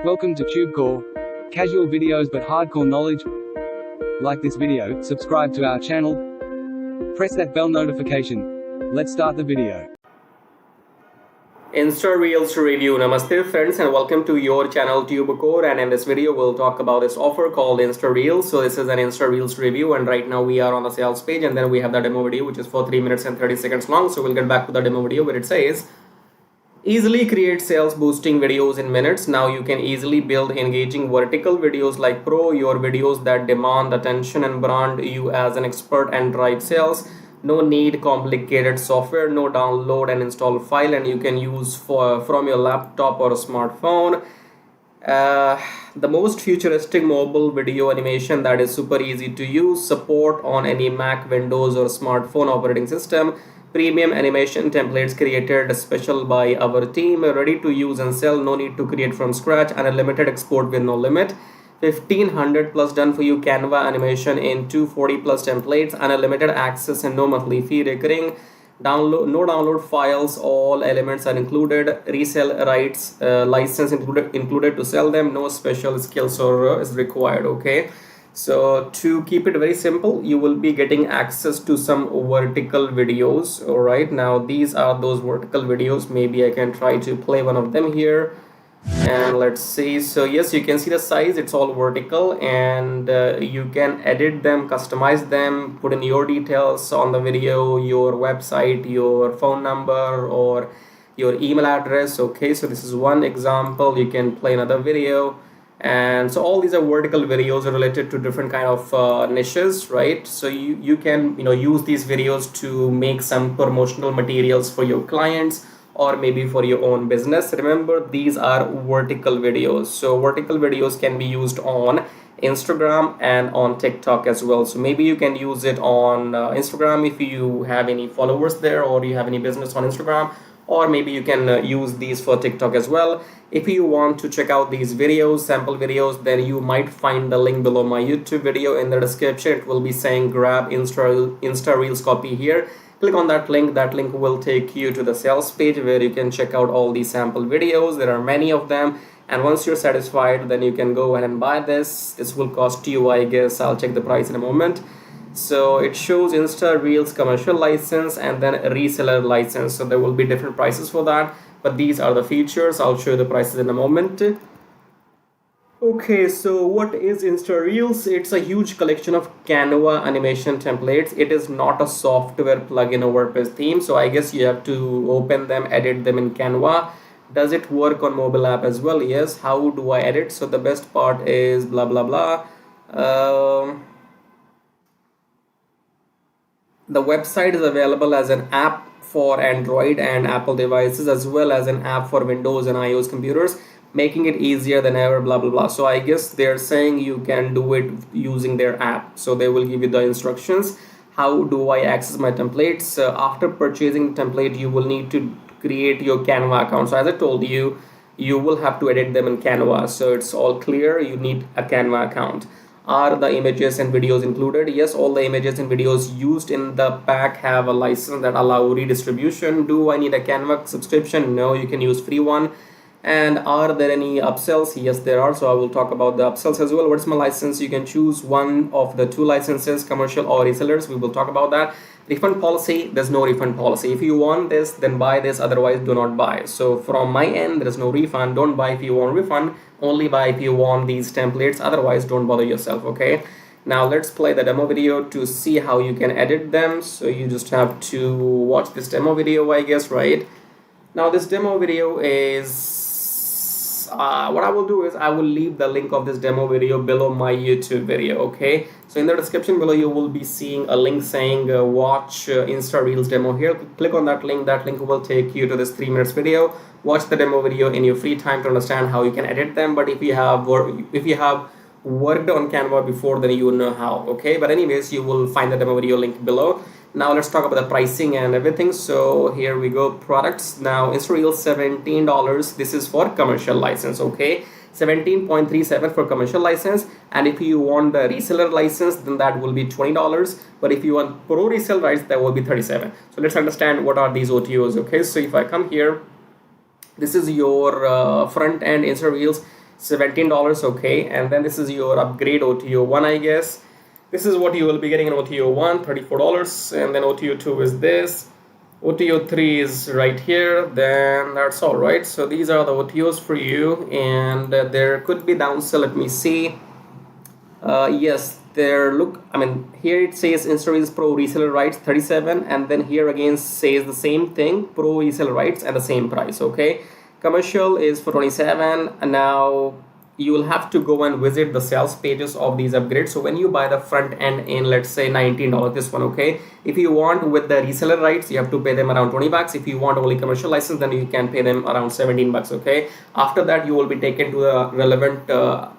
Welcome to TubeCore. Casual videos but hardcore knowledge. Like this video, subscribe to our channel, press that bell notification. Let's start the video. InstaReelz review. Namaste friends and welcome to your channel TubeCore, and in this video we'll talk about this offer called InstaReelz. So this is an InstaReelz review, and right now we are on the sales page, and then we have the demo video which is for 3 minutes and 30 seconds long. So we'll get back to the demo video where it says easily create sales boosting videos in minutes. Now you can easily build engaging vertical videos like pro, your videos that demand attention and brand you as an expert and drive sales. No need complicated software, no download and install file, and you can use from your laptop or a smartphone. The most futuristic mobile video animation that is super easy to use, support on any Mac, Windows or smartphone operating system. Premium animation templates created special by our team, ready to use and sell, no need to create from scratch, and unlimited export with no limit. 1500 plus done for you Canva animation in 240 plus templates, unlimited access and no monthly fee, recurring, no download files, all elements are included, resell rights, license included to sell them, no special skills or is required. Okay, so to keep it very simple, you will be getting access to some vertical videos. All right, now these are those vertical videos. Maybe I can try to play one of them here, and let's see. So yes, you can see the size, it's all vertical, and you can edit them, customize them, put in your details on the video, your website, your phone number or your email address. Okay, so this is one example. You can play another video, and so all these are vertical videos related to different kind of niches, right? So you can use these videos to make some promotional materials for your clients or maybe for your own business. Remember, these are vertical videos. So vertical videos can be used on Instagram and on TikTok as well. So maybe you can use it on Instagram if you have any followers there or you have any business on Instagram, or maybe you can use these for TikTok as well. If you want to check out these videos, sample videos, then you might find the link below my YouTube video in the description. It will be saying grab InstaReelz copy here. Click on that link. That link will take you to the sales page where you can check out all these sample videos. There are many of them, and once you're satisfied, then you can go ahead and buy this. This will cost you, I guess, I'll check the price in a moment. So it shows InstaReelz commercial license and then a reseller license. So there will be different prices for that, but these are the features. I'll show you the prices in a moment. Okay, so what is InstaReelz? It's a huge collection of Canva animation templates. It is not a software plugin or WordPress theme, so I guess you have to open them, edit them in Canva. Does it work on mobile app as well? Yes. How do I edit? So the best part is blah blah blah. The website is available as an app for Android and Apple devices, as well as an app for Windows and iOS computers, making it easier than ever, blah blah blah. So I guess they're saying you can do it using their app. So they will give you the instructions. How do I access my templates? After purchasing the template, you will need to create your Canva account. So as I told you, you will have to edit them in Canva. So it's all clear. You need a Canva account. Are the images and videos included? Yes, all the images and videos used in the pack have a license that allow redistribution. Do I need a Canva subscription? No, you can use free one. And are there any upsells? Yes, there are. So I will talk about the upsells as well. What's my license? You can choose one of the two licenses, commercial or resellers. We will talk about that. Refund policy, there's no refund policy. If you want this, then buy this, otherwise do not buy. So from my end, there is no refund. Don't buy if you want refund, only buy if you want these templates, otherwise don't bother yourself. Okay, now let's play the demo video to see how you can edit them. So you just have to watch this demo video, I guess, right? Now this demo video is what I will do is I will leave the link of this demo video below my YouTube video. Okay, so in the description below you will be seeing a link saying watch InstaReelz demo here. Click on that link. That link will take you to this 3 minutes video. Watch the demo video in your free time to understand how you can edit them. But if you have worked on Canva before, then you will know how. Okay, but anyways, you will find the demo video link below. Now let's talk about the pricing and everything. So here we go, products. Now InstaReelz $17. This is for commercial license. Okay, 17.37 for commercial license, and if you want the reseller license, then that will be $20. But if you want pro resell rights, that will be $37. So let's understand what are these OTOs. Okay, so if I come here, this is your front end InstaReelz $17, okay. And then this is your upgrade OTO 1, I guess. This is what you will be getting in OTO 1, $34, and then OTO 2 is this. OTO 3 is right here. Then that's all, right? So these are the OTOs for you, and there could be downsell. Let me see. Yes, there, look, I mean, here it says InstaReelz Pro reseller rights 37, and then here again says the same thing, Pro reseller rights at the same price, okay. Commercial is for 27, and now you will have to go and visit the sales pages of these upgrades. So when you buy the front end in, let's say $19, this one, okay, if you want with the reseller rights, you have to pay them around $20. If you want only commercial license, then you can pay them around $17, okay. After that, you will be taken to the relevant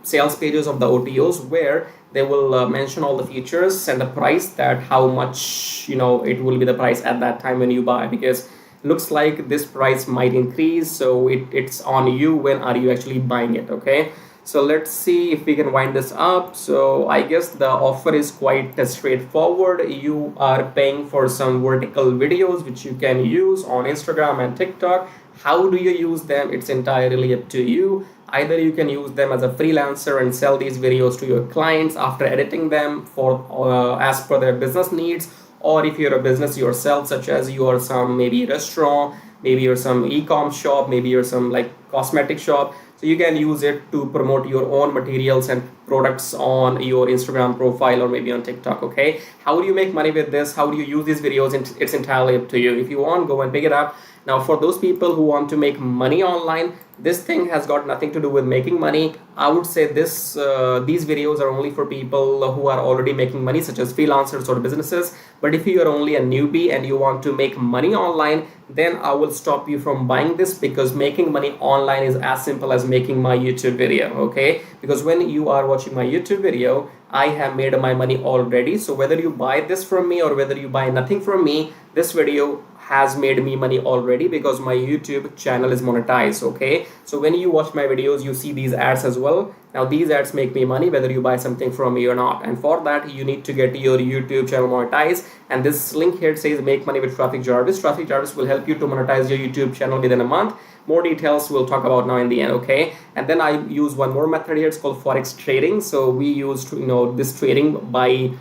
sales pages of the OTOs, where they will mention all the features and the price, that how much, you know, it will be the price at that time when you buy, because looks like this price might increase. So it's on you, when are you actually buying it, okay. So let's see if we can wind this up. So I guess the offer is quite straightforward. You are paying for some vertical videos which you can use on Instagram and TikTok. How do you use them? It's entirely up to you. Either you can use them as a freelancer and sell these videos to your clients after editing them for as per their business needs, or if you're a business yourself, such as you are some maybe restaurant, maybe you're some e-com shop, maybe you're some like cosmetic shop, so you can use it to promote your own materials and products on your Instagram profile or maybe on TikTok, okay. How do you make money with this? How do you use these videos? It's entirely up to you. If you want, go and pick it up. Now, for those people who want to make money online, this thing has got nothing to do with making money. I would say these videos are only for people who are already making money, such as freelancers or businesses. But if you are only a newbie and you want to make money online, then I will stop you from buying this, because making money online is as simple as making my YouTube video, okay. Because when you are watching my YouTube video, I have made my money already. So whether you buy this from me or whether you buy nothing from me, this video has made me money already, because my YouTube channel is monetized, okay. So when you watch my videos, you see these ads as well. Now these ads make me money whether you buy something from me or not, and for that you need to get your YouTube channel monetized. And this link here says make money with Traffic Jarvis. Traffic Jarvis will help you to monetize your YouTube channel within a month. More details we'll talk about now in the end, okay. And then I use one more method here. It's called forex trading. So we use, you know, this trading by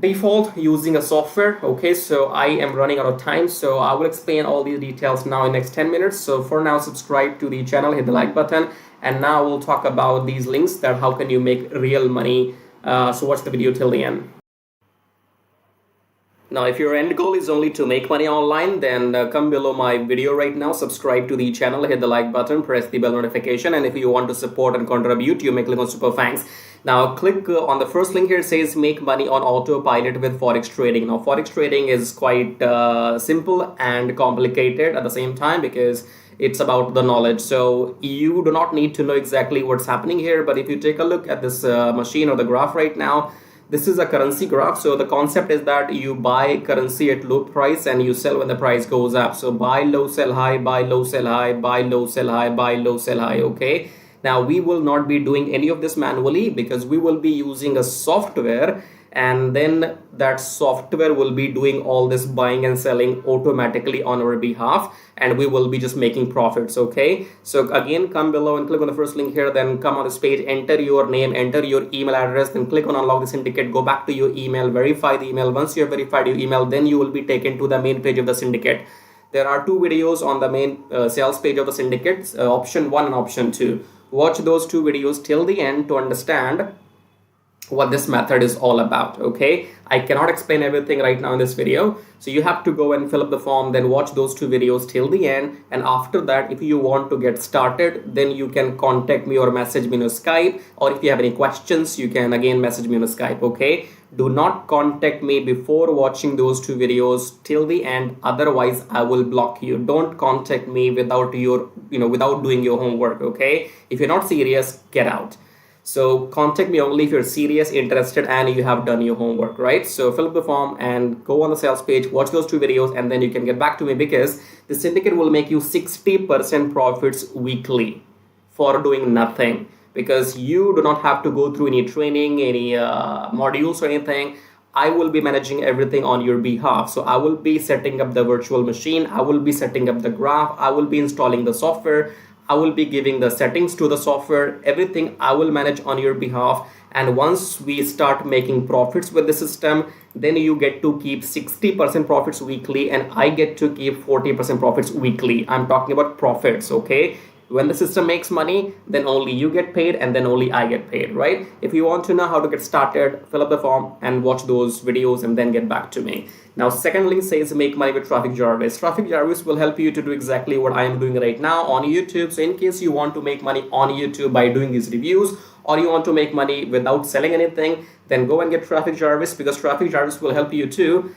default using a software, okay. So I am running out of time, so I will explain all these details now in next 10 minutes. So for now, subscribe to the channel, hit the like button, and now we'll talk about these links, that how can you make real money. So watch the video till the end. Now, if your end goal is only to make money online, then come below my video right now, subscribe to the channel, hit the like button, press the bell notification, and if you want to support and contribute, you may click on super thanks. Now click on the first link here. It says make money on autopilot with forex trading. Now forex trading is quite simple and complicated at the same time, because it's about the knowledge. So you do not need to know exactly what's happening here, but if you take a look at this machine or the graph right now, this is a currency graph. So the concept is that you buy currency at low price and you sell when the price goes up. So buy low, sell high, buy low, sell high, buy low, sell high, buy low, sell high, okay. Now we will not be doing any of this manually, because we will be using a software, and then that software will be doing all this buying and selling automatically on our behalf, and we will be just making profits, okay. So again, come below and click on the first link here, then come on this page, enter your name, enter your email address, then click on unlock the syndicate, go back to your email, verify the email. Once you have verified your email, then you will be taken to the main page of the syndicate. There are two videos on the main sales page of the syndicate, option 1 and option 2. Watch those two videos till the end to understand what this method is all about, okay. I cannot explain everything right now in this video, so you have to go and fill up the form, then watch those two videos till the end, and after that, if you want to get started, then you can contact me or message me on Skype, or if you have any questions, you can again message me on Skype, okay. Do not contact me before watching those two videos till the end, otherwise I will block you. Don't contact me without your, without doing your homework, okay. If you're not serious, get out. So contact me only if you're serious, interested, and you have done your homework, right? So fill up the form and go on the sales page, watch those two videos, and then you can get back to me, because the syndicate will make you 60% profits weekly for doing nothing, because you do not have to go through any training, any modules or anything. I will be managing everything on your behalf. So I will be setting up the virtual machine, I will be setting up the graph, I will be installing the software, I will be giving the settings to the software, everything I will manage on your behalf. And once we start making profits with the system, then you get to keep 60% profits weekly and I get to keep 40% profits weekly. I'm talking about profits, okay? When the system makes money, then only you get paid and then only I get paid, right? If you want to know how to get started, fill up the form and watch those videos and then get back to me. Now, second link says make money with Traffic Jarvis. Traffic Jarvis will help you to do exactly what I am doing right now on YouTube. So in case you want to make money on YouTube by doing these reviews, or you want to make money without selling anything, then go and get Traffic Jarvis, because Traffic Jarvis will help you to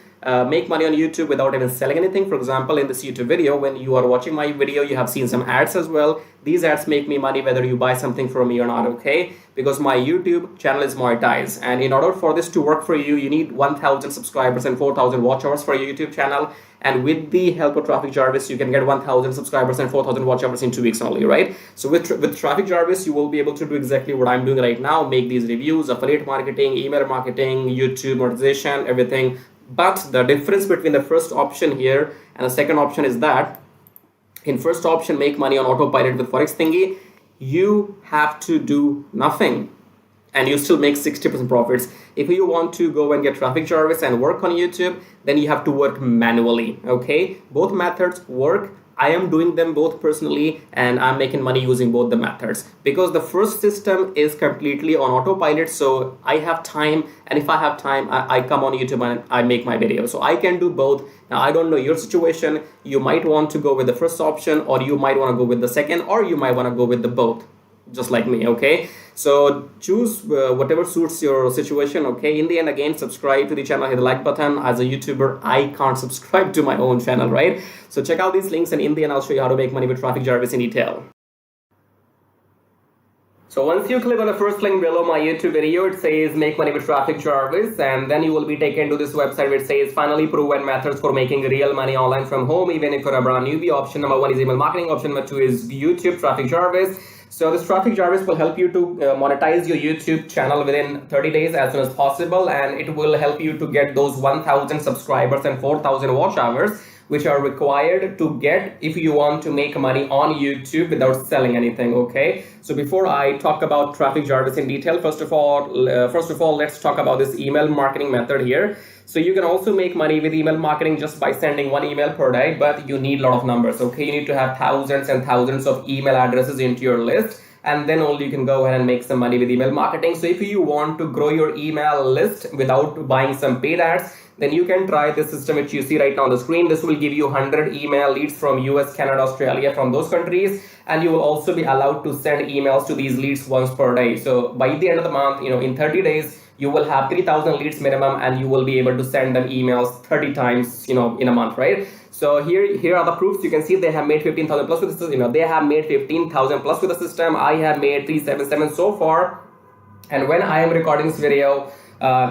make money on YouTube without even selling anything. For example, in this YouTube video, when you are watching my video, you have seen some ads as well. These ads make me money whether you buy something from me or not, okay? Because my YouTube channel is monetized, and in order for this to work for you, you need 1,000 subscribers and 4,000 watch hours for your YouTube channel. And with the help of Traffic Jarvis, you can get 1,000 subscribers and 4,000 watch hours in 2 weeks only, right? So with Traffic Jarvis, you will be able to do exactly what I'm doing right now, make these reviews, affiliate marketing, email marketing, YouTube monetization, everything. But the difference between the first option here and the second option is that in first option, make money on autopilot with Forex Thingy, you have to do nothing and you still make 60% profits. If you want to go and get Traffic Jarvis and work on YouTube, then you have to work manually, okay? Both methods work. I am doing them both personally and I'm making money using both the methods, because the first system is completely on autopilot. So I have time, and if I have time, I come on YouTube and I make my video. So I can do both. Now, I don't know your situation. You might want to go with the first option, or you might want to go with the second, or you might want to go with the both, just like me, okay? So choose whatever suits your situation, okay? In the end, again, subscribe to the channel, hit the like button. As a YouTuber, I can't subscribe to my own channel, right? So check out these links, and in the end, I'll show you how to make money with Traffic Jarvis in detail. So once you click on the first link below my YouTube video, it says make money with Traffic Jarvis, and then you will be taken to this website which says finally proven methods for making real money online from home, even if you're a brand newbie. Option number 1 is email marketing. Option number 2 is YouTube Traffic Jarvis. So this Traffic Jarvis will help you to monetize your YouTube channel within 30 days as soon as possible, and it will help you to get those 1,000 subscribers and 4,000 watch hours, which are required to get if you want to make money on YouTube without selling anything, okay? So before I talk about Traffic Jarvis in detail, first of all, let's talk about this email marketing method here. So you can also make money with email marketing just by sending 1 email per day, but you need a lot of numbers, okay? You need to have thousands and thousands of email addresses into your list, and then only you can go ahead and make some money with email marketing. So if you want to grow your email list without buying some paid ads, then you can try this system which you see right now on the screen. This will give you 100 email leads from US, Canada, Australia, from those countries, and you will also be allowed to send emails to these leads once per day. So by the end of the month, in 30 days, you will have 3,000 leads minimum, and you will be able to send them emails 30 times, in a month, right? So here are the proofs. You can see they have made 15,000 plus with the system. They have made 15,000 plus with the system. I have made 377 so far. And when I am recording this video,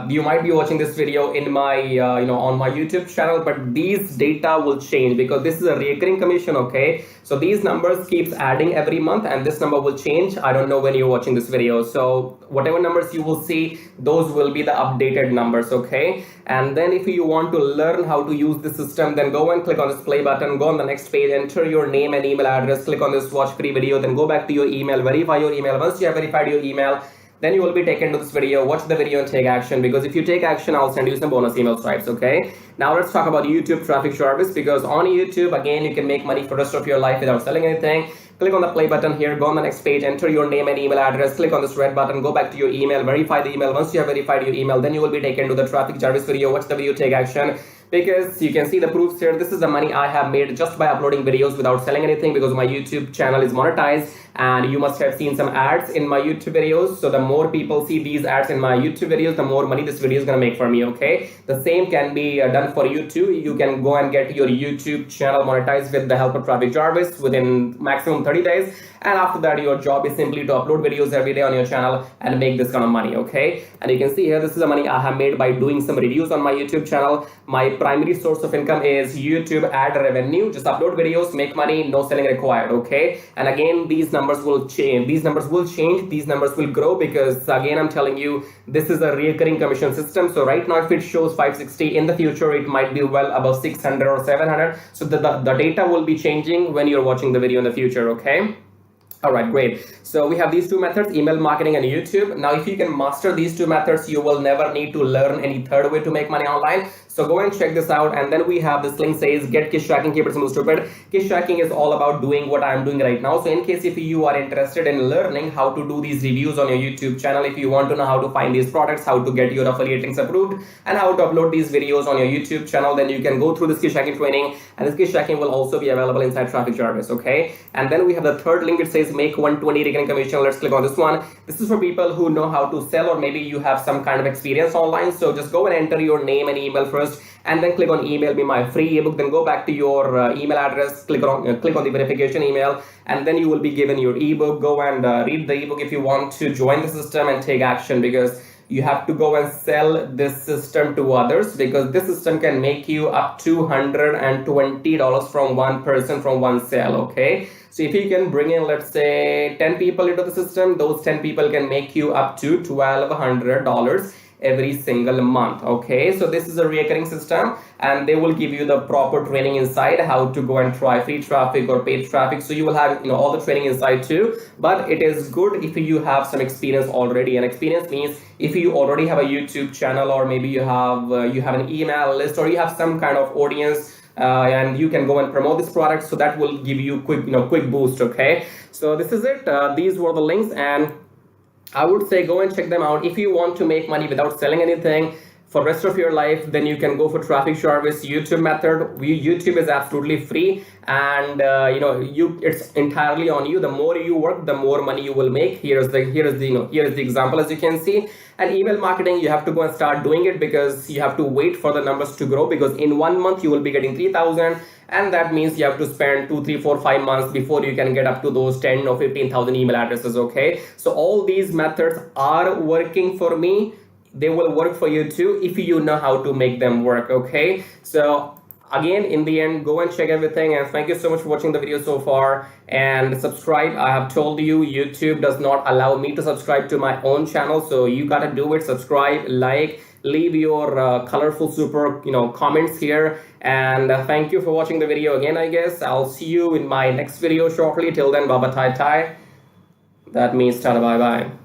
you might be watching this video in my on my YouTube channel, but these data will change because this is a recurring commission, okay? So these numbers keeps adding every month, and this number will change. I don't know when you're watching this video, so whatever numbers you will see, those will be the updated numbers, okay? And then if you want to learn how to use the system, then go and click on this play button, go on the next page, enter your name and email address, click on this watch free video, then go back to your email, verify your email. Once you have verified your email, then you will be taken to this video. Watch the video and take action, because if you take action, I'll send you some bonus email stripes, okay? Now let's talk about YouTube Traffic Jarvis, because on YouTube, again, you can make money for the rest of your life without selling anything. Click on the play button here, go on the next page, enter your name and email address, click on this red button, go back to your email, verify the email. Once you have verified your email, then you will be taken to the Traffic Jarvis video. Watch the video, take action, because you can see the proofs here. This is the money I have made just by uploading videos without selling anything, because my YouTube channel is monetized, and you must have seen some ads in my YouTube videos. So the more people see these ads in my YouTube videos, the more money this video is gonna make for me, okay? The same can be done for you too. You can go and get your YouTube channel monetized with the help of Traffic Jarvis within maximum 30 days. And after that, your job is simply to upload videos every day on your channel and make this kind of money, okay? And you can see here, this is the money I have made by doing some reviews on my YouTube channel. My primary source of income is YouTube ad revenue. Just upload videos, make money, no selling required, okay? And again, these numbers will change. These numbers will change. These numbers will grow, because again, I'm telling you, this is a recurring commission system. So right now, if it shows 560, in the future, it might be well above 600 or 700. So the data will be changing when you're watching the video in the future, okay? All right, great. So we have these two methods, email marketing and YouTube. Now, if you can master these two methods, you will never need to learn any third way to make money online. So go and check this out. And then we have this link says, get kiss tracking, keep it simple, stupid. Kiss tracking is all about doing what I'm doing right now. So in case if you are interested in learning how to do these reviews on your YouTube channel, if you want to know how to find these products, how to get your affiliate links approved, and how to upload these videos on your YouTube channel, then you can go through this kiss tracking training. And this kiss tracking will also be available inside Traffic Jarvis, okay? And then we have the third link. It says make 120 recurring commission. Let's click on this one. This is for people who know how to sell, or maybe you have some kind of experience online. So just go and enter your name and email first, and then click on email me my free ebook. Then go back to your email address, click on the verification email, and then you will be given your ebook. Go and read the ebook if you want to join the system and take action, because you have to go and sell this system to others, because this system can make you up to $120 from one person, from one sale, okay? So if you can bring in, let's say 10 people into the system, those 10 people can make you up to $1,200 every single month, okay? So this is a recurring system, and they will give you the proper training inside how to go and try free traffic or paid traffic. So you will have, all the training inside too. But it is good if you have some experience already. And experience means if you already have a YouTube channel, or maybe you have an email list, or you have some kind of audience, and you can go and promote this product. So that will give you quick boost, okay? So this is it. These were the links, and I would say go and check them out. If you want to make money without selling anything for rest of your life, then you can go for Traffic Jarvis YouTube method. YouTube is absolutely free, and it's entirely on you. The more you work, the more money you will make. Here is the example, as you can see. And email marketing, you have to go and start doing it, because you have to wait for the numbers to grow, because in 1 month you will be getting 3,000, and that means you have to spend 2, 3, 4, 5 months before you can get up to those 10 or 15,000 email addresses, okay? So all these methods are working for me. They will work for you too if you know how to make them work, okay? So again, in the end, go and check everything, and thank you so much for watching the video so far. And subscribe. I have told you, YouTube does not allow me to subscribe to my own channel, so you gotta do it. Subscribe, like, leave your colorful super comments here, and thank you for watching the video again. I guess I'll see you in my next video shortly. Till then, baba tai tai. That means tada bye bye.